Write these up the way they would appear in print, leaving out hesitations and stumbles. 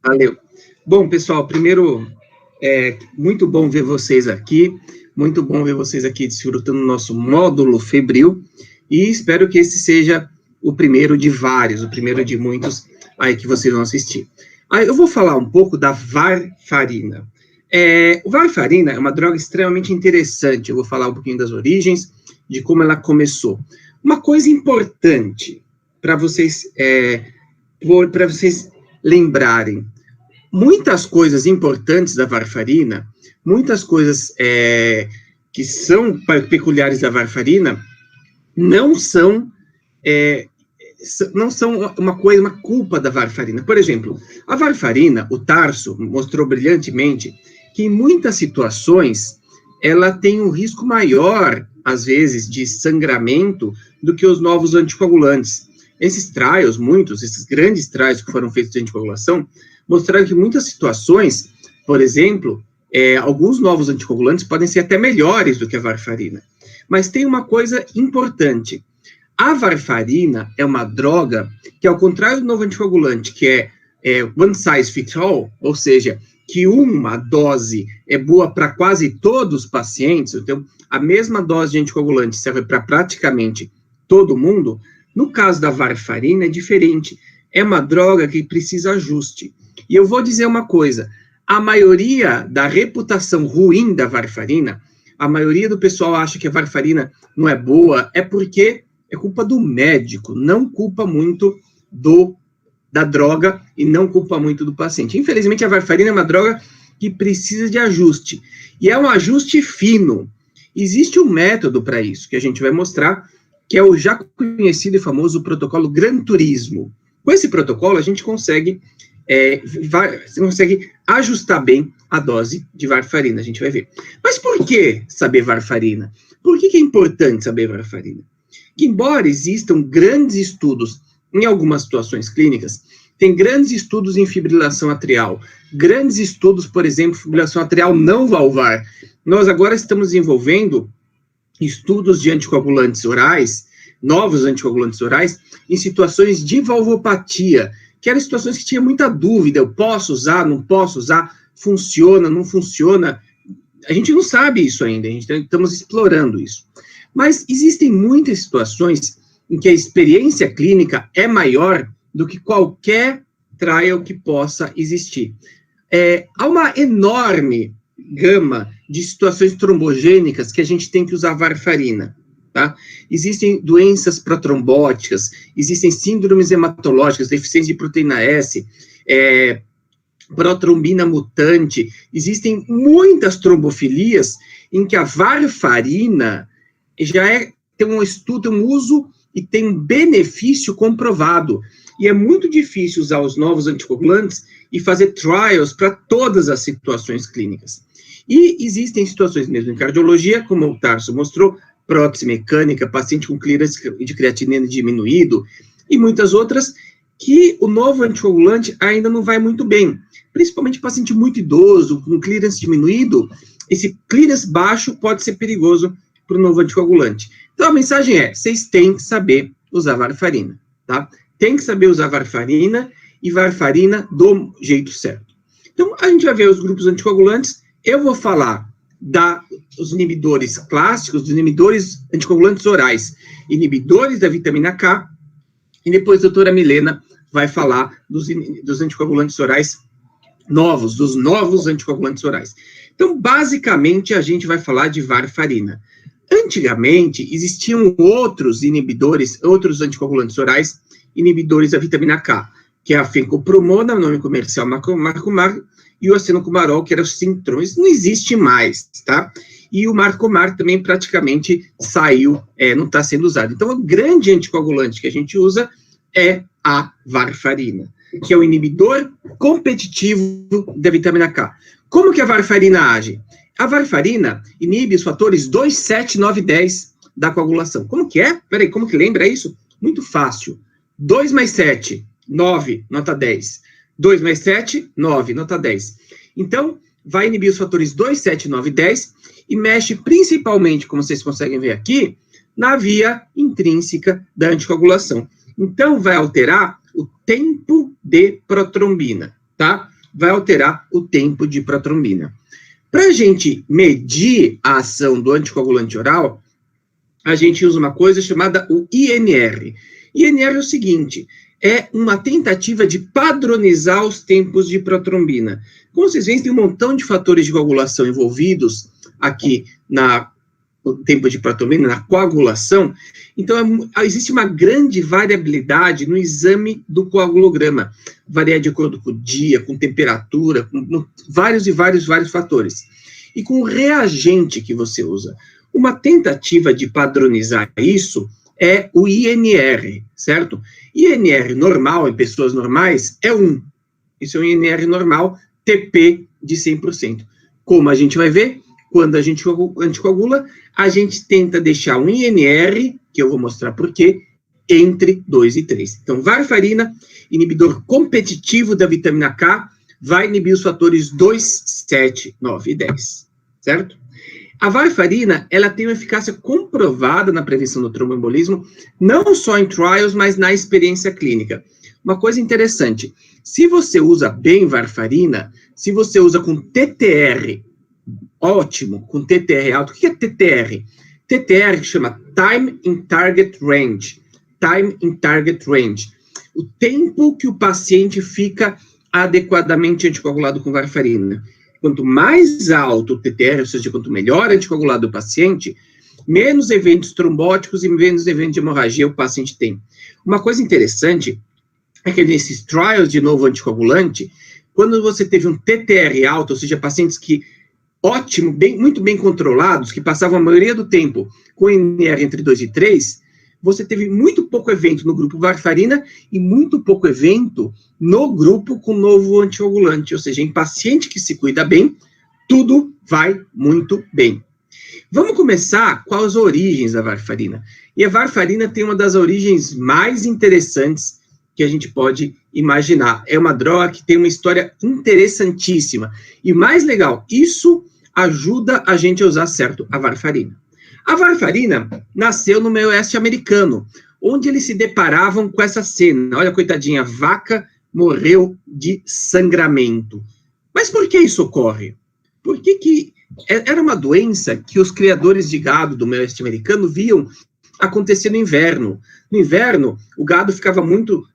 Valeu. Bom, pessoal, primeiro, muito bom ver vocês aqui, muito bom ver vocês aqui desfrutando do nosso módulo febril, e espero que esse seja o primeiro de vários, o primeiro de muitos aí que vocês vão assistir. Aí eu vou falar um pouco da varfarina. O varfarina é uma droga extremamente interessante, eu vou falar um pouquinho das origens, de como ela começou. Uma coisa importante para vocês lembrarem, muitas coisas importantes da varfarina, muitas coisas que são peculiares da varfarina, não são uma culpa da varfarina. Por exemplo, a varfarina, o Tarso mostrou brilhantemente que em muitas situações ela tem um risco maior, às vezes, de sangramento do que os novos anticoagulantes. Esses trials, esses grandes trials que foram feitos de anticoagulação, mostraram que em muitas situações, por exemplo, alguns novos anticoagulantes podem ser até melhores do que a varfarina. Mas tem uma coisa importante. A varfarina é uma droga que, ao contrário do novo anticoagulante, que é one size fits all, ou seja, que uma dose é boa para quase todos os pacientes, então a mesma dose de anticoagulante serve para praticamente todo mundo. No caso da varfarina é diferente, é uma droga que precisa ajuste. E eu vou dizer uma coisa, a maioria da reputação ruim da varfarina, a maioria do pessoal acha que a varfarina não é boa, é porque é culpa do médico, não culpa muito da droga e não culpa muito do paciente. Infelizmente, a varfarina é uma droga que precisa de ajuste, e é um ajuste fino. Existe um método para isso, que a gente vai mostrar, que é o já conhecido e famoso protocolo Gran Turismo. Com esse protocolo, a gente consegue ajustar bem a dose de varfarina, a gente vai ver. Mas por que saber varfarina? Por que é importante saber varfarina? Que, embora existam grandes estudos em algumas situações clínicas, tem grandes estudos em fibrilação atrial, grandes estudos, por exemplo, fibrilação atrial não valvar. Nós agora estamos desenvolvendo estudos de anticoagulantes orais, novos anticoagulantes orais, em situações de valvopatia, que eram situações que tinha muita dúvida, eu posso usar, não posso usar, funciona, não funciona. A gente não sabe isso ainda, estamos explorando isso. Mas existem muitas situações em que a experiência clínica é maior do que qualquer trial que possa existir. Há uma enorme gama de situações trombogênicas que a gente tem que usar varfarina, tá? Existem doenças protrombóticas, existem síndromes hematológicas, deficiência de proteína S, protrombina mutante, existem muitas trombofilias em que a varfarina tem um estudo, um uso e tem um benefício comprovado. E é muito difícil usar os novos anticoagulantes e fazer trials para todas as situações clínicas. E existem situações mesmo em cardiologia, como o Tarso mostrou, prótese mecânica, paciente com clearance de creatinina diminuído, e muitas outras, que o novo anticoagulante ainda não vai muito bem. Principalmente paciente muito idoso, com clearance diminuído, esse clearance baixo pode ser perigoso para o novo anticoagulante. Então, a mensagem é, vocês têm que saber usar varfarina, tá? Tem que saber usar varfarina, e varfarina do jeito certo. Então, a gente vai ver os grupos anticoagulantes, eu vou falar dos inibidores clássicos, dos inibidores anticoagulantes orais, inibidores da vitamina K, e depois a doutora Milena vai falar dos anticoagulantes orais novos, dos novos anticoagulantes orais. Então, basicamente, a gente vai falar de varfarina. Antigamente, existiam outros inibidores, outros anticoagulantes orais, inibidores da vitamina K, que é a fencopromona, nome comercial Marcomar, e o acenocumarol, que era o Sintrom. Isso não existe mais, tá? E o Marcomar também praticamente saiu, não está sendo usado. Então, o grande anticoagulante que a gente usa é a varfarina, que é o inibidor competitivo da vitamina K. Como que a varfarina age? A varfarina inibe os fatores 2, 7, 9 e 10 da coagulação. Como que é? Peraí, como que lembra isso? Muito fácil. 2 mais 7, 9, nota 10. 2 mais 7, 9, nota 10. Então, vai inibir os fatores 2, 7, 9 e 10 e mexe principalmente, como vocês conseguem ver aqui, na via intrínseca da anticoagulação. Então, vai alterar o tempo de protrombina, tá? Vai alterar o tempo de protrombina. Para a gente medir a ação do anticoagulante oral, a gente usa uma coisa chamada o INR. INR é o seguinte, é uma tentativa de padronizar os tempos de protrombina. Como vocês veem, tem um montão de fatores de coagulação envolvidos aqui no tempo de protrombina, na coagulação. Então, existe uma grande variabilidade no exame do coagulograma. Varia de acordo com o dia, com temperatura, com vários fatores. E com o reagente que você usa. Uma tentativa de padronizar isso é o INR, certo? INR normal, em pessoas normais, é 1. Isso é um INR normal, TP de 100%. Como a gente vai ver, quando a gente anticoagula, a gente tenta deixar um INR, que eu vou mostrar por quê, entre 2 e 3. Então, varfarina, inibidor competitivo da vitamina K, vai inibir os fatores 2, 7, 9 e 10, certo? A varfarina, ela tem uma eficácia comprovada na prevenção do tromboembolismo, não só em trials, mas na experiência clínica. Uma coisa interessante, se você usa bem varfarina, se você usa com TTR ótimo, com TTR alto, o que é TTR? TTR chama Time in Target Range. Time in Target Range. O tempo que o paciente fica adequadamente anticoagulado com varfarina. Quanto mais alto o TTR, ou seja, quanto melhor anticoagulado o paciente, menos eventos trombóticos e menos eventos de hemorragia o paciente tem. Uma coisa interessante é que nesses trials de novo anticoagulante, quando você teve um TTR alto, ou seja, pacientes que ótimo, muito bem controlados, que passavam a maioria do tempo com INR entre 2 e 3, você teve muito pouco evento no grupo varfarina e muito pouco evento no grupo com novo anticoagulante, ou seja, em paciente que se cuida bem, tudo vai muito bem. Vamos começar com as origens da varfarina. E a varfarina tem uma das origens mais interessantes que a gente pode imaginar. É uma droga que tem uma história interessantíssima. E mais legal, isso ajuda a gente a usar certo a varfarina. A varfarina nasceu no meio oeste americano, onde eles se deparavam com essa cena. Olha, coitadinha, a vaca morreu de sangramento. Mas por que isso ocorre? Por que era uma doença que os criadores de gado do meio oeste americano viam acontecer no inverno. No inverno, o gado ficava muito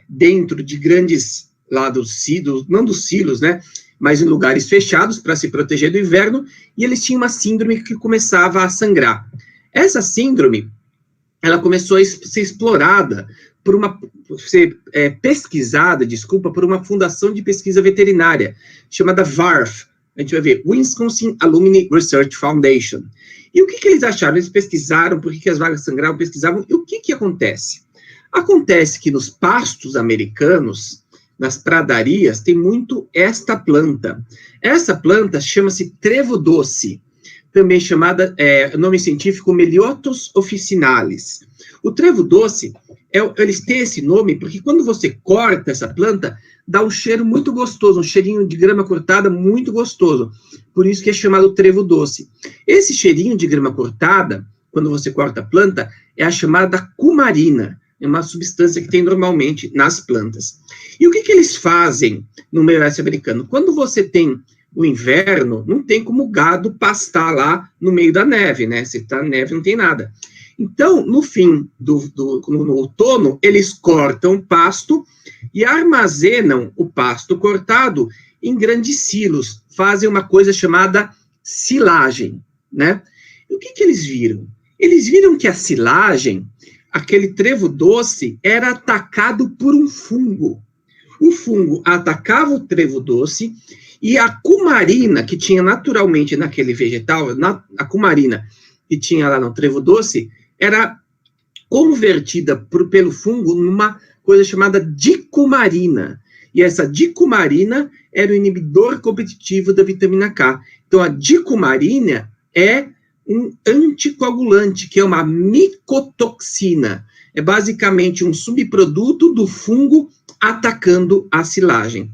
dentro de grandes, lá dos silos, não dos silos, né? Mas em lugares fechados para se proteger do inverno, e eles tinham uma síndrome que começava a sangrar. Essa síndrome, ela começou a ser explorada pesquisada, por uma fundação de pesquisa veterinária, chamada VARF, a gente vai ver, Wisconsin Alumni Research Foundation. E o que eles acharam? Eles pesquisaram por que as vacas sangravam, pesquisavam, e o que acontece? Acontece que nos pastos americanos, nas pradarias, tem muito esta planta. Essa planta chama-se trevo doce, também chamada, nome científico, Meliotus officinalis. O trevo doce, eles têm esse nome porque quando você corta essa planta, dá um cheiro muito gostoso, um cheirinho de grama cortada muito gostoso. Por isso que é chamado trevo doce. Esse cheirinho de grama cortada, quando você corta a planta, é a chamada cumarina. É uma substância que tem normalmente nas plantas. E o que eles fazem no meio oeste americano? Quando você tem o inverno, não tem como o gado pastar lá no meio da neve, né? Se tá neve, não tem nada. Então, no fim no outono, eles cortam o pasto e armazenam o pasto cortado em grandes silos. Fazem uma coisa chamada silagem, né? E o que eles viram? Eles viram que a silagem, aquele trevo doce, era atacado por um fungo. O fungo atacava o trevo doce e a cumarina, que tinha naturalmente naquele vegetal, a cumarina que tinha lá no trevo doce, era convertida pelo fungo numa coisa chamada dicumarina. E essa dicumarina era o inibidor competitivo da vitamina K. Então, a dicumarina é um anticoagulante, que é uma micotoxina. É basicamente um subproduto do fungo atacando a silagem.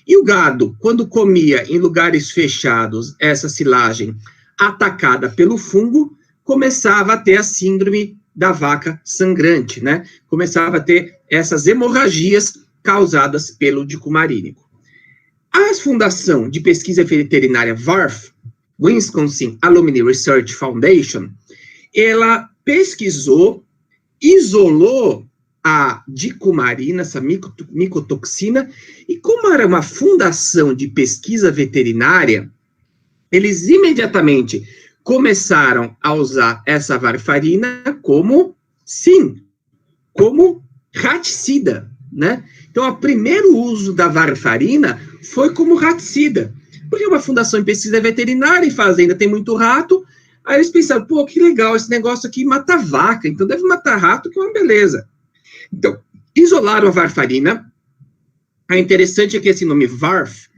E o gado, quando comia em lugares fechados essa silagem atacada pelo fungo, começava a ter a síndrome da vaca sangrante, né? Começava a ter essas hemorragias causadas pelo dicumarínico. A Fundação de Pesquisa Veterinária VARF, Wisconsin Alumni Research Foundation, ela pesquisou, isolou a dicumarina, essa micotoxina, e como era uma fundação de pesquisa veterinária, eles imediatamente começaram a usar essa varfarina como raticida, né? Então, o primeiro uso da varfarina foi como raticida, porque é uma fundação de pesquisa veterinária, em fazenda tem muito rato, aí eles pensaram, pô, que legal, esse negócio aqui mata vaca, então deve matar rato, que é uma beleza. Então, isolaram a varfarina. O interessante é que esse nome VARF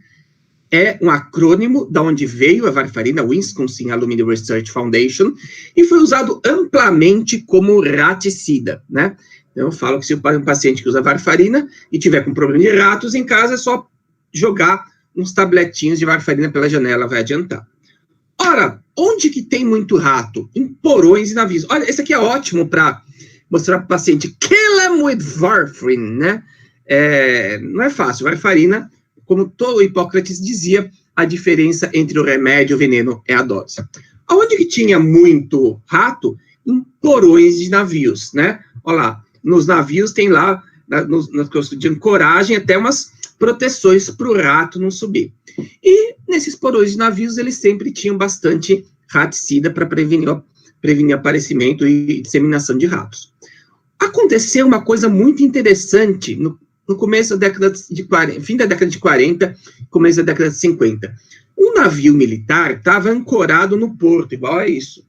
é um acrônimo da onde veio a varfarina, Wisconsin Alumni Research Foundation, e foi usado amplamente como raticida, né? Então, eu falo que se um paciente que usa varfarina e tiver com problema de ratos em casa, é só jogar uns tabletinhos de varfarina pela janela, vai adiantar. Ora, onde que tem muito rato? Em porões e navios. Olha, esse aqui é ótimo para mostrar para o paciente, kill them with varfarine, né? Não é fácil, varfarina, como todo Hipócrates dizia, a diferença entre o remédio e o veneno é a dose. Aonde que tinha muito rato? Em porões de navios, né? Olha lá, nos navios tem lá, nas coisas de ancoragem, até umas proteções para o rato não subir. E nesses porões de navios, eles sempre tinham bastante raticida para prevenir aparecimento e disseminação de ratos. Aconteceu uma coisa muito interessante no começo da década de 40, fim da década de 40, começo da década de 50. Um navio militar estava ancorado no porto, igual a isso.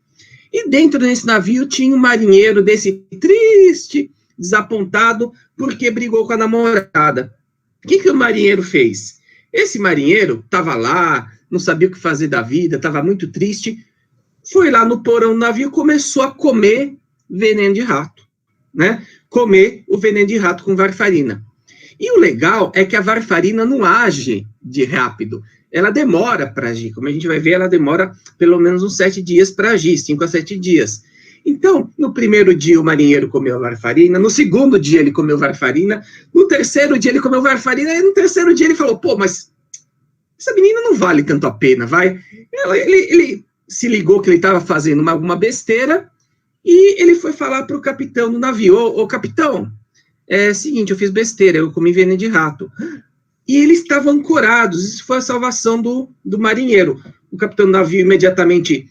E dentro desse navio tinha um marinheiro desse triste, desapontado, porque brigou com a namorada. O que o marinheiro fez? Esse marinheiro estava lá, não sabia o que fazer da vida, estava muito triste, foi lá no porão do navio e começou a comer veneno de rato, né? Comer o veneno de rato com varfarina. E o legal é que a varfarina não age de rápido, ela demora para agir. Como a gente vai ver, ela demora pelo menos uns 7 dias para agir, 5 a 7 dias. Então, no primeiro dia o marinheiro comeu varfarina, no segundo dia ele comeu varfarina, no terceiro dia ele comeu varfarina, e no terceiro dia ele falou, pô, mas essa menina não vale tanto a pena, vai? Ele se ligou que ele estava fazendo alguma besteira, e ele foi falar para o capitão do navio, ô capitão, é o seguinte, eu fiz besteira, eu comi veneno de rato. E eles estavam ancorados, isso foi a salvação do marinheiro. O capitão do navio imediatamente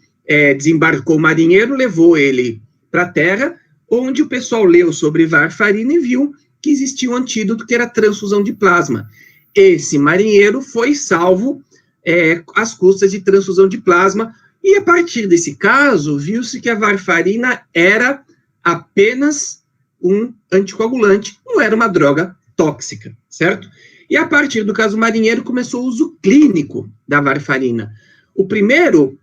desembarcou o marinheiro, levou ele para a terra, onde o pessoal leu sobre varfarina e viu que existia um antídoto que era a transfusão de plasma. Esse marinheiro foi salvo às custas de transfusão de plasma, e a partir desse caso, viu-se que a varfarina era apenas um anticoagulante, não era uma droga tóxica, certo? E a partir do caso marinheiro começou o uso clínico da varfarina. O primeiro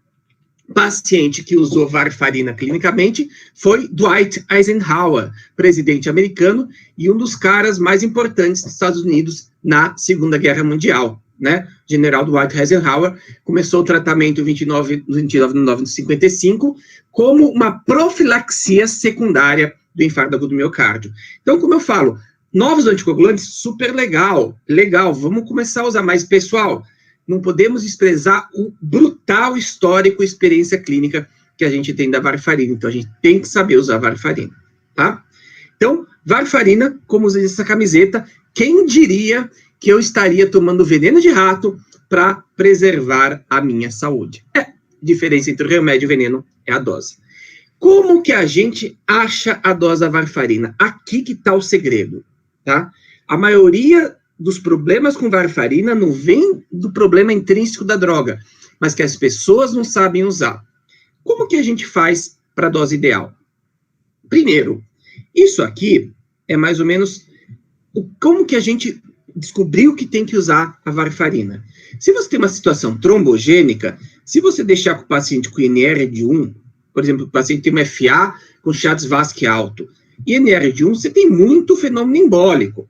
paciente que usou varfarina clinicamente foi Dwight Eisenhower, presidente americano e um dos caras mais importantes dos Estados Unidos na Segunda Guerra Mundial, né? O general Dwight Eisenhower começou o tratamento em 29 de novembro de 55 como uma profilaxia secundária do infarto agudo do miocárdio. Então, como eu falo, novos anticoagulantes, super legal, vamos começar a usar, mas, pessoal, não podemos desprezar o brutal histórico e experiência clínica que a gente tem da varfarina, então a gente tem que saber usar varfarina, tá? Então, varfarina, como usei essa camiseta, quem diria que eu estaria tomando veneno de rato para preservar a minha saúde? A diferença entre o remédio e o veneno é a dose. Como que a gente acha a dose da varfarina? Aqui que está o segredo, tá? A maioria dos problemas com varfarina não vem do problema intrínseco da droga, mas que as pessoas não sabem usar. Como que a gente faz para a dose ideal? Primeiro, isso aqui é mais ou menos como que a gente descobriu que tem que usar a varfarina. Se você tem uma situação trombogênica, se você deixar com o paciente com INR de 1, por exemplo, o paciente tem um FA com Chagas-Vasque alto, e INR de 1, você tem muito fenômeno embólico.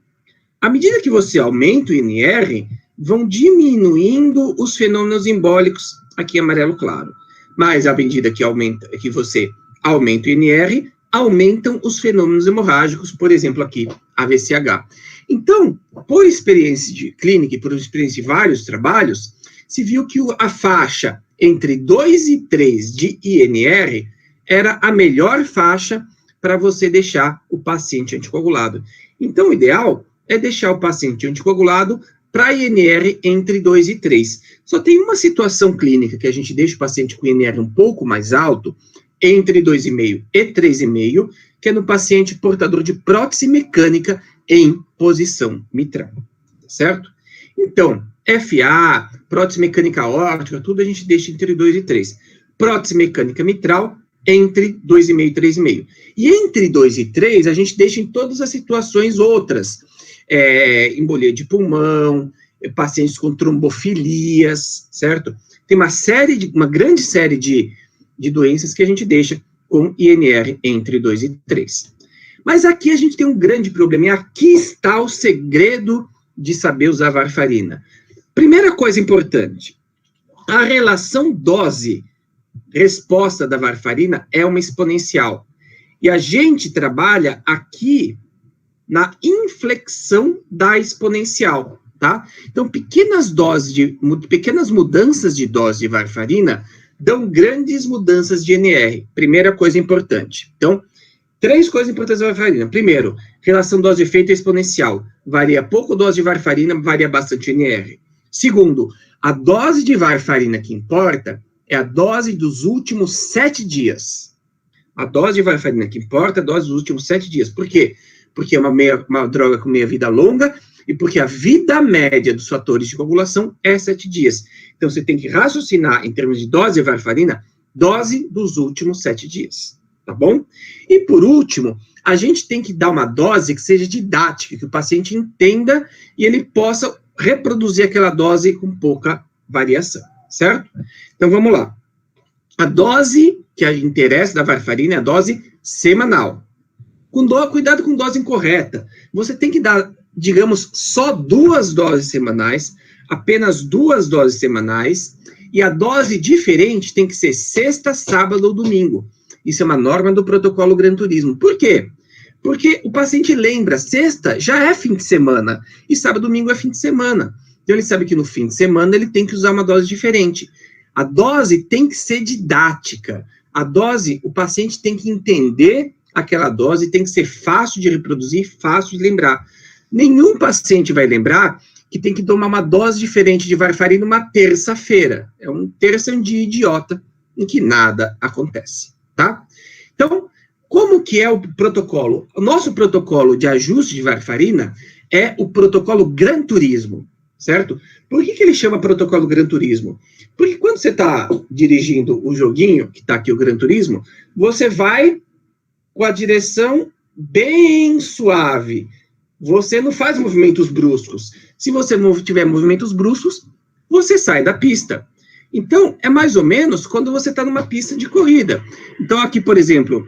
À medida que você aumenta o INR, vão diminuindo os fenômenos embólicos, aqui em amarelo claro. Mas à medida que você aumenta o INR, aumentam os fenômenos hemorrágicos, por exemplo, aqui AVCH. Então, por experiência de clínica e por experiência de vários trabalhos, se viu que a faixa entre 2 e 3 de INR era a melhor faixa para você deixar o paciente anticoagulado. Então, o ideal é deixar o paciente anticoagulado para INR entre 2 e 3. Só tem uma situação clínica que a gente deixa o paciente com INR um pouco mais alto, entre 2,5 e 3,5, que é no paciente portador de prótese mecânica em posição mitral, certo? Então, FA, prótese mecânica aórtica, tudo a gente deixa entre 2 e 3. Prótese mecânica mitral, entre 2,5 e 3,5. E entre 2 e 3, a gente deixa em todas as situações outras, embolia de pulmão, pacientes com trombofilias, certo? Tem uma grande série de doenças que a gente deixa com INR entre 2 e 3. Mas aqui a gente tem um grande problema, e aqui está o segredo de saber usar varfarina. Primeira coisa importante, a relação dose-resposta da varfarina é uma exponencial. E a gente trabalha aqui na inflexão da exponencial, tá? Então, pequenas mudanças de dose de varfarina dão grandes mudanças de INR. Primeira coisa importante. Então, 3 coisas importantes da varfarina. Primeiro, relação dose-efeito exponencial. Varia pouco dose de varfarina, varia bastante INR. Segundo, a dose de varfarina que importa é a dose dos últimos 7 dias. A dose de varfarina que importa é a dose dos últimos 7 dias. Por quê? Porque é uma droga com meia-vida longa e porque a vida média dos fatores de coagulação é 7 dias. Então, você tem que raciocinar, em termos de dose de varfarina, dose dos últimos 7 dias, tá bom? E, por último, a gente tem que dar uma dose que seja didática, que o paciente entenda e ele possa reproduzir aquela dose com pouca variação, certo? Então, vamos lá. A dose que interessa da varfarina é a dose semanal. Cuidado com dose incorreta. Você tem que dar, digamos, só 2 doses semanais, apenas 2 doses semanais, e a dose diferente tem que ser sexta, sábado ou domingo. Isso é uma norma do protocolo Gran Turismo. Por quê? Porque o paciente lembra, sexta já é fim de semana, e sábado e domingo é fim de semana. Então, ele sabe que no fim de semana ele tem que usar uma dose diferente. A dose tem que ser didática. A dose, o paciente tem que entender aquela dose, tem que ser fácil de reproduzir, fácil de lembrar. Nenhum paciente vai lembrar que tem que tomar uma dose diferente de varfarina uma terça-feira. Terça é um dia idiota, em que nada acontece, tá? Então, como que é o protocolo? O nosso protocolo de ajuste de varfarina é o protocolo Gran Turismo, certo? Por que ele chama protocolo Gran Turismo? Porque quando você está dirigindo o joguinho, que está aqui o Gran Turismo, você vai com a direção bem suave. Você não faz movimentos bruscos. Se você não tiver movimentos bruscos, você sai da pista. Então, é mais ou menos quando você está numa pista de corrida. Então, aqui, por exemplo,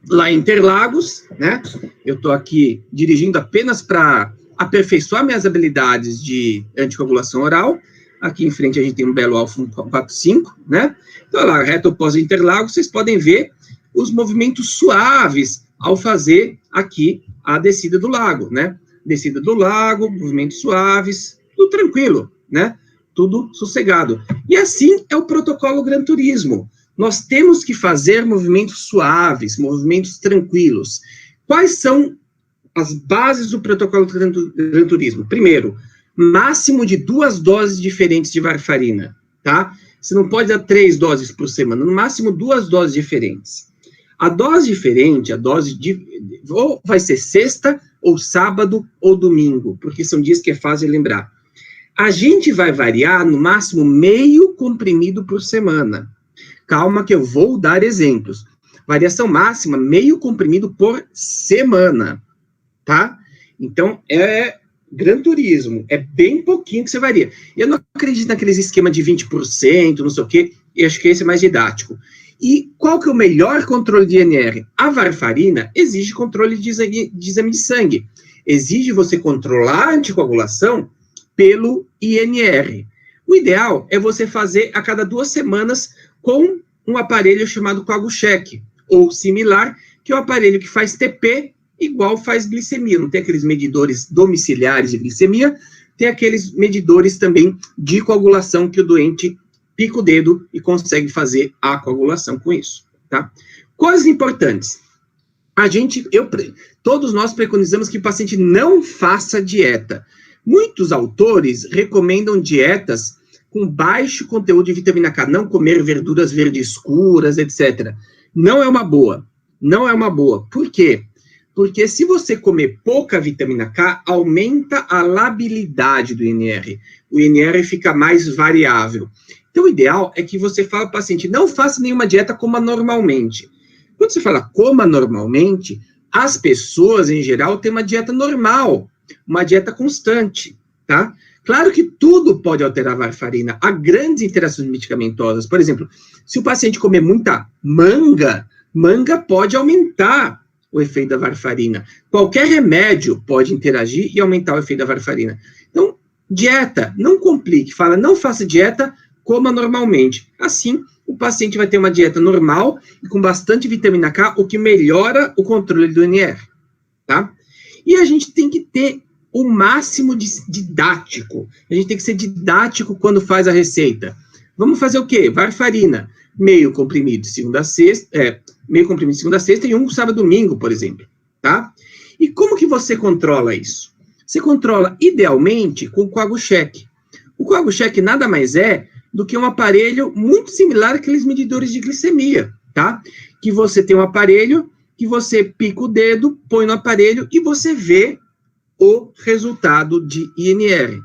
lá em Interlagos, né? Eu estou aqui dirigindo apenas para aperfeiçoar minhas habilidades de anticoagulação oral. Aqui em frente a gente tem um belo Alfa 145, né? Então, lá, reto após Interlagos, vocês podem ver os movimentos suaves ao fazer aqui a descida do lago, né? Descida do lago, movimentos suaves, tudo tranquilo, né? Tudo sossegado. E assim é o protocolo Gran Turismo. Nós temos que fazer movimentos suaves, movimentos tranquilos. Quais são as bases do protocolo Gran Turismo? Primeiro, máximo de 2 doses diferentes de varfarina, tá? Você não pode dar 3 doses por semana, no máximo 2 doses diferentes. A dose diferente, ou vai ser sexta, ou sábado, ou domingo, porque são dias que é fácil de lembrar. A gente vai variar no máximo meio comprimido por semana. Calma que eu vou dar exemplos. Variação máxima, meio comprimido por semana, tá? Então, é Gran Turismo, é bem pouquinho que você varia. Eu não acredito naqueles esquemas de 20%, não sei o quê, eu acho que esse é mais didático. E qual que é o melhor controle de INR? A varfarina exige controle de exame de sangue. Exige você controlar a anticoagulação pelo INR. O ideal é você fazer a cada 2 semanas com um aparelho chamado CoaguCheck, ou similar, que é o aparelho que faz TP igual faz glicemia. Não tem aqueles medidores domiciliares de glicemia, tem aqueles medidores também de coagulação que o doente pica o dedo e consegue fazer a coagulação com isso, tá? Coisas importantes. Todos nós preconizamos que o paciente não faça dieta. Muitos autores recomendam dietas com baixo conteúdo de vitamina K, não comer verduras verdes escuras, etc. Não é uma boa. Não é uma boa. Por quê? Porque se você comer pouca vitamina K, aumenta a labilidade do INR. O INR fica mais variável. Então, o ideal é que você fale para o paciente, não faça nenhuma dieta, coma normalmente. Quando você fala coma normalmente, as pessoas, em geral, têm uma dieta normal, uma dieta constante, tá? Claro que tudo pode alterar a varfarina. Há grandes interações medicamentosas. Por exemplo, se o paciente comer muita manga pode aumentar o efeito da varfarina. Qualquer remédio pode interagir e aumentar o efeito da varfarina. Então, dieta, não complique. Fala, não faça dieta, coma normalmente. Assim, o paciente vai ter uma dieta normal e com bastante vitamina K, o que melhora o controle do INR, tá? E a gente tem que ter o máximo de didático. A gente tem que ser didático quando faz a receita. Vamos fazer o quê? Varfarina, meio comprimido de segunda a sexta, e um sábado e domingo, por exemplo, tá? E como que você controla isso? Você controla, idealmente, com o CoaguCheck. O CoaguCheck nada mais é do que um aparelho muito similar àqueles medidores de glicemia, tá? Que você tem um aparelho, que você pica o dedo, põe no aparelho e você vê o resultado de INR.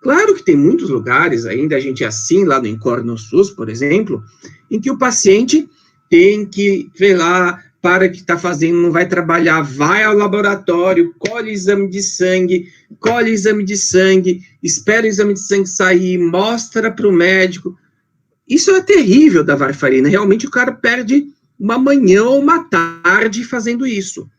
Claro que tem muitos lugares ainda, a gente é assim, lá no Incor, no SUS, por exemplo, em que o paciente tem que ver lá, para o que está fazendo, não vai trabalhar, vai ao laboratório, colhe exame de sangue, espera o exame de sangue sair, mostra para o médico. Isso é terrível da varfarina, realmente o cara perde uma manhã ou uma tarde fazendo isso.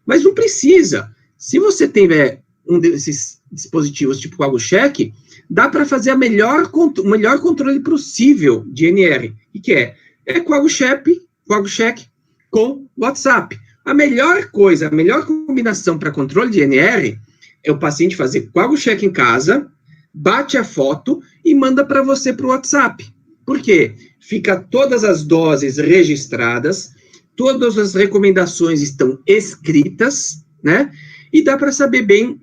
Mas não precisa. Se você tiver um desses dispositivos tipo o CoaguCheck, dá para fazer o melhor controle possível de INR. E que é CoaguCheck com WhatsApp. A melhor coisa, a melhor combinação para controle de INR é o paciente fazer CoaguCheck em casa, bate a foto e manda para você para o WhatsApp. Por quê? Fica todas as doses registradas, todas as recomendações estão escritas, né? E dá para saber bem,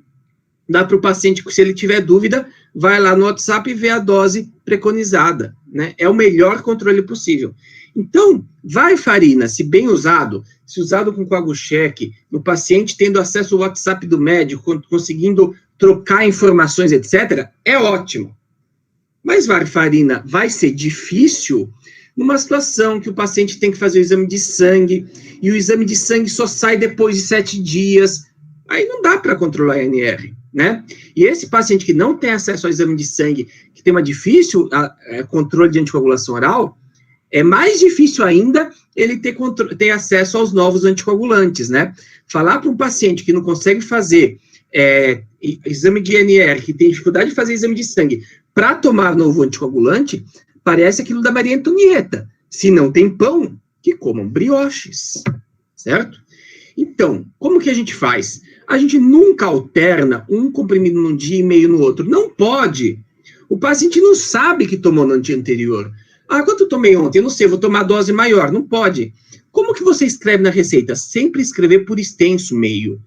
dá para o paciente, se ele tiver dúvida, vai lá no WhatsApp e vê a dose preconizada, né? É o melhor controle possível. Então, varfarina, se bem usado, se usado com CoaguCheck, o paciente tendo acesso ao WhatsApp do médico, conseguindo trocar informações, etc., é ótimo. Mas varfarina vai ser difícil numa situação que o paciente tem que fazer o exame de sangue, e o exame de sangue só sai depois de 7 dias, aí não dá para controlar a INR, né? E esse paciente que não tem acesso ao exame de sangue, que tem uma difícil controle de anticoagulação oral, é mais difícil ainda ele ter acesso aos novos anticoagulantes, né? Falar para um paciente que não consegue fazer exame de INR, que tem dificuldade de fazer exame de sangue, para tomar novo anticoagulante, parece aquilo da Maria Antonieta. Se não tem pão, que comam brioches, certo? Então, como que a gente faz? A gente nunca alterna um comprimido num dia e meio no outro. Não pode. O paciente não sabe que tomou no dia anterior. Ah, quanto eu tomei ontem? Eu não sei, vou tomar dose maior. Não pode. Como que você escreve na receita? Sempre escrever por extenso meio.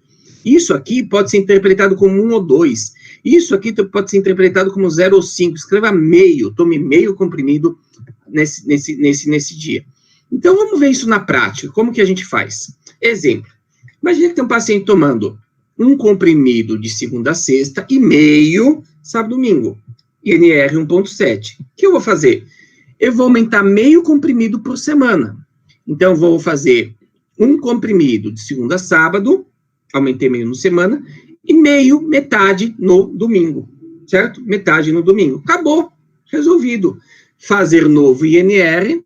Isso aqui pode ser interpretado como 1 ou 2. Isso aqui pode ser interpretado como 0 ou 5. Escreva meio, tome meio comprimido nesse dia. Então, vamos ver isso na prática. Como que a gente faz? Exemplo. Imagina que tem um paciente tomando um comprimido de segunda a sexta e meio sábado e domingo. INR 1,7. O que eu vou fazer? Eu vou aumentar meio comprimido por semana. Então, vou fazer um comprimido de segunda a sábado, aumentei meio no semana, e metade no domingo, certo? Metade no domingo. Acabou, resolvido. Fazer novo INR,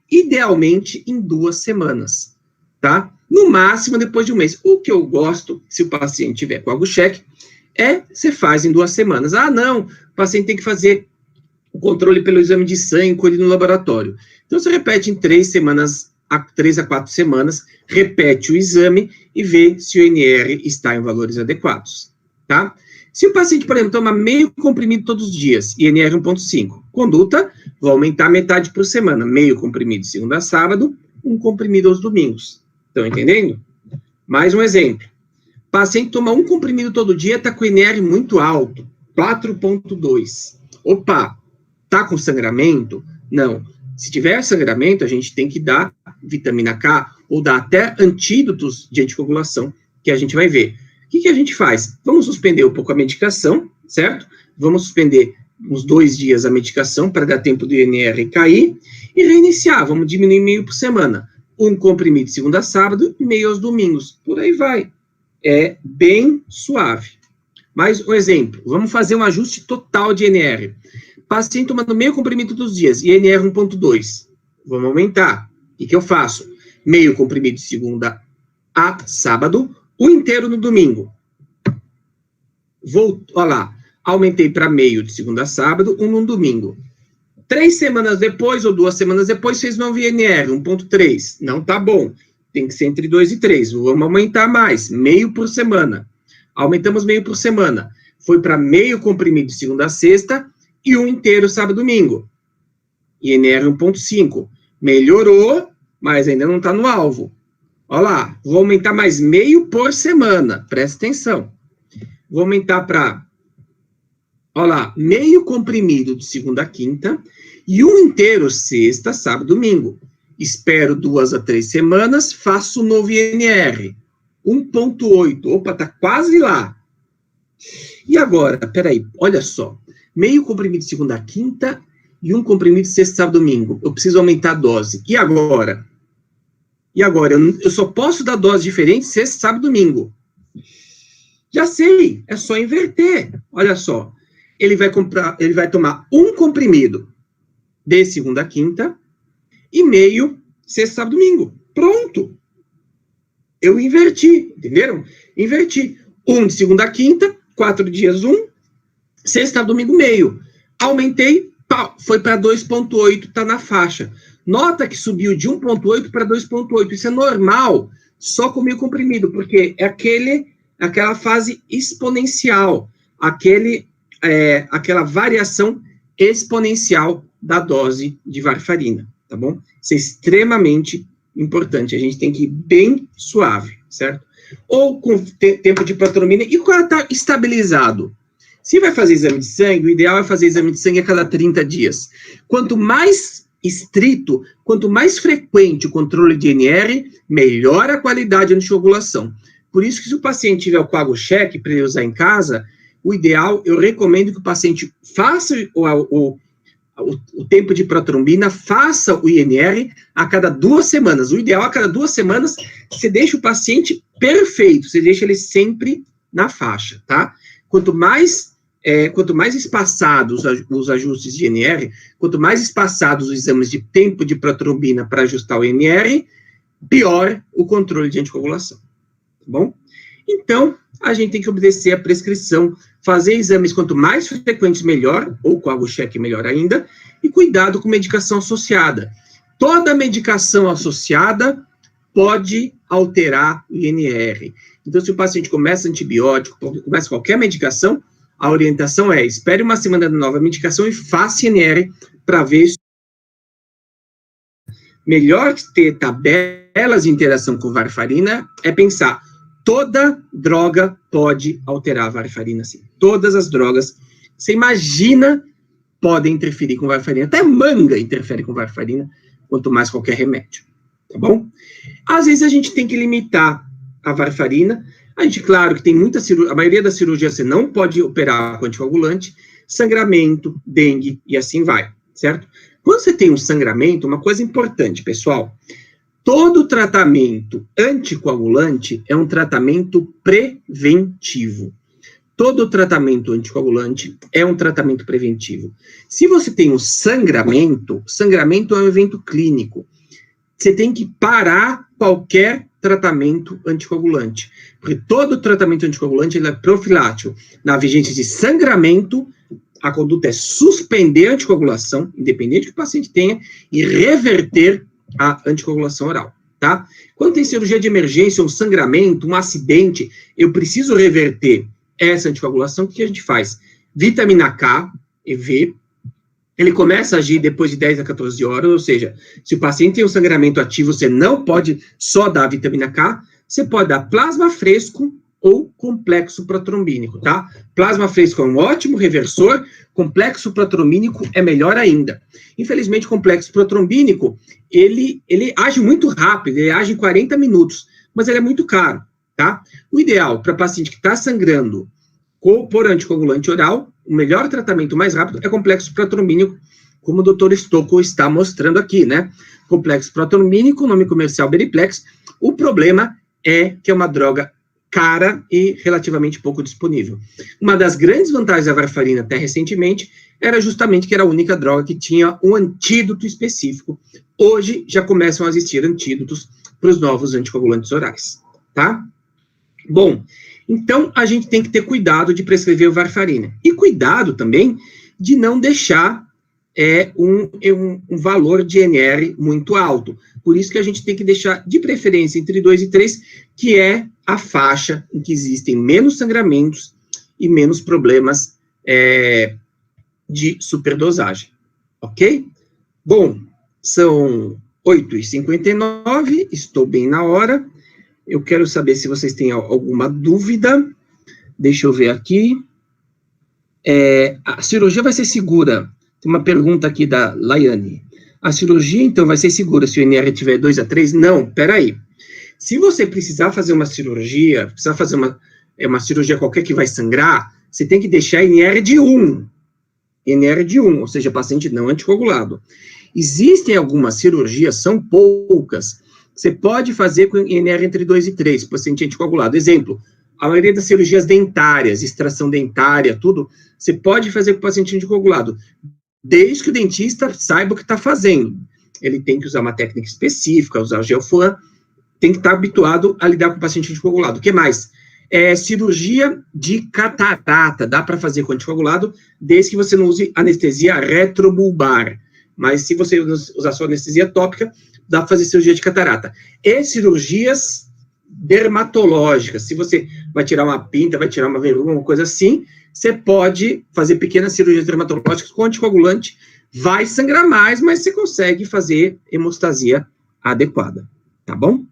idealmente em 2 semanas, tá? No máximo depois de 1 mês. O que eu gosto, se o paciente tiver CoaguCheck, você faz em 2 semanas. Ah, não, o paciente tem que fazer o controle pelo exame de sangue, colhe no laboratório. Então, você repete em 3 semanas 3 a 4 semanas, repete o exame e vê se o INR está em valores adequados, tá? Se o paciente, por exemplo, toma meio comprimido todos os dias, INR 1,5, conduta, vou aumentar metade por semana, meio comprimido de segunda a sábado, um comprimido aos domingos. Estão entendendo? Mais um exemplo. Paciente toma um comprimido todo dia, está com INR muito alto, 4,2. Opa, tá com sangramento? Não. Se tiver sangramento, a gente tem que dar vitamina K ou dar até antídotos de anticoagulação, que a gente vai ver. O que a gente faz? Vamos suspender um pouco a medicação, certo? Vamos suspender uns 2 dias a medicação para dar tempo do INR cair e reiniciar. Vamos diminuir meio por semana. Um comprimido de segunda a sábado e meio aos domingos. Por aí vai. É bem suave. Mais um exemplo. Vamos fazer um ajuste total de INR. Paciente tomando meio comprimido todos os dias, INR 1,2. Vamos aumentar. O que eu faço? Meio comprimido de segunda a sábado, um inteiro no domingo. Olha lá, aumentei para meio de segunda a sábado, um no domingo. 3 semanas depois, ou 2 semanas depois, fez novo INR, 1,3. Não tá bom. Tem que ser entre 2 e 3. Vamos aumentar mais, meio por semana. Aumentamos meio por semana. Foi para meio comprimido de segunda a sexta, e um inteiro sábado e domingo. INR 1,5. Melhorou, mas ainda não está no alvo. Olha lá, vou aumentar mais meio por semana. Presta atenção. Vou aumentar para, olha lá, meio comprimido de segunda a quinta e um inteiro sexta, sábado e domingo. Espero 2 a 3 semanas, faço o novo INR. 1,8. Opa, tá quase lá. E agora, peraí, olha só. Meio comprimido de segunda a quinta e um comprimido de sexta, sábado, domingo. Eu preciso aumentar a dose. E agora? Eu só posso dar dose diferente sexta, sábado, domingo. Já sei, é só inverter. Olha só. Ele vai tomar um comprimido de segunda a quinta e meio sexta, sábado, domingo. Pronto. Eu inverti, entenderam? Inverti. Um de segunda a quinta, 4 dias sexta, domingo, meio. Aumentei, pau, foi para 2,8, tá na faixa. Nota que subiu de 1,8 para 2,8. Isso é normal, só com meio comprimido, porque é aquela fase exponencial, aquela variação exponencial da dose de varfarina, tá bom? Isso é extremamente importante. A gente tem que ir bem suave, certo? Ou com tempo de protromina, e quando está estabilizado. Se vai fazer exame de sangue, o ideal é fazer exame de sangue a cada 30 dias. Quanto mais estrito, quanto mais frequente o controle de INR, melhor a qualidade da anticoagulação. Por isso que se o paciente tiver o coagucheck para ele usar em casa, o ideal, eu recomendo que o paciente faça o tempo de protrombina, faça o INR a cada 2 semanas. O ideal, a cada 2 semanas, você deixa o paciente perfeito, você deixa ele sempre na faixa, tá? Quanto mais espaçados os ajustes de INR, quanto mais espaçados os exames de tempo de protrombina para ajustar o INR, pior o controle de anticoagulação, tá bom? Então, a gente tem que obedecer a prescrição, fazer exames quanto mais frequentes melhor, ou coagucheck melhor ainda, e cuidado com medicação associada. Toda medicação associada pode alterar o INR. Então, se o paciente começa antibiótico, começa qualquer medicação, a orientação é, espere uma semana da nova medicação e faça INR para ver se... Melhor que ter tabelas de interação com varfarina é pensar, toda droga pode alterar a varfarina, sim. Todas as drogas, você imagina, podem interferir com varfarina. Até manga interfere com varfarina, quanto mais qualquer remédio, tá bom? Às vezes a gente tem que limitar a varfarina. A gente, claro, que tem muita cirurgia, a maioria das cirurgias você não pode operar com anticoagulante, sangramento, dengue e assim vai, certo? Quando você tem um sangramento, uma coisa importante, pessoal, todo tratamento anticoagulante é um tratamento preventivo. Todo tratamento anticoagulante é um tratamento preventivo. Se você tem um sangramento, sangramento é um evento clínico. Você tem que parar qualquer tratamento anticoagulante. Porque todo tratamento anticoagulante ele é profilático. Na vigência de sangramento, a conduta é suspender a anticoagulação, independente do que o paciente tenha, e reverter a anticoagulação oral, tá? Quando tem cirurgia de emergência, um sangramento, um acidente, eu preciso reverter essa anticoagulação, o que a gente faz? Vitamina K e V, ele começa a agir depois de 10 a 14 horas, ou seja, se o paciente tem um sangramento ativo, você não pode só dar vitamina K, você pode dar plasma fresco ou complexo protrombínico, tá? Plasma fresco é um ótimo reversor, complexo protrombínico é melhor ainda. Infelizmente, o complexo protrombínico, ele age muito rápido, ele age em 40 minutos, mas ele é muito caro, tá? O ideal para paciente que está sangrando por anticoagulante oral, o melhor tratamento mais rápido é complexo protrombínico, como o Dr. Stocco está mostrando aqui, né? Complexo protrombínico, nome comercial Beriplex. O problema é que é uma droga cara e relativamente pouco disponível. Uma das grandes vantagens da varfarina até recentemente era justamente que era a única droga que tinha um antídoto específico. Hoje já começam a existir antídotos para os novos anticoagulantes orais, tá? Bom, então a gente tem que ter cuidado de prescrever o varfarina. E cuidado também de não deixar um valor de NR muito alto. Por isso que a gente tem que deixar, de preferência, entre 2 e 3, que é a faixa em que existem menos sangramentos e menos problemas de superdosagem. Ok? Bom, são 8h59, estou bem na hora. Eu quero saber se vocês têm alguma dúvida. Deixa eu ver aqui. A cirurgia vai ser segura? Tem uma pergunta aqui da Laiane. A cirurgia, então, vai ser segura se o NR tiver 2 a 3? Não, peraí. Se você precisar fazer uma cirurgia, precisar fazer uma cirurgia qualquer que vai sangrar, você tem que deixar NR de 1. NR de 1, ou seja, paciente não anticoagulado. Existem algumas cirurgias, são poucas, você pode fazer com NR entre 2 e 3, paciente anticoagulado. Exemplo, a maioria das cirurgias dentárias, extração dentária, tudo, você pode fazer com o paciente anticoagulado, desde que o dentista saiba o que está fazendo. Ele tem que usar uma técnica específica, usar o Gelflan, tem que estar habituado a lidar com o paciente anticoagulado. O que mais? Cirurgia de catarata, dá para fazer com anticoagulado, desde que você não use anestesia retrobulbar. Mas se você usar só anestesia tópica, dá para fazer cirurgia de catarata. E cirurgias dermatológicas, se você vai tirar uma pinta, vai tirar uma verruga, uma coisa assim, você pode fazer pequenas cirurgias dermatológicas com anticoagulante, vai sangrar mais, mas você consegue fazer hemostasia adequada, tá bom?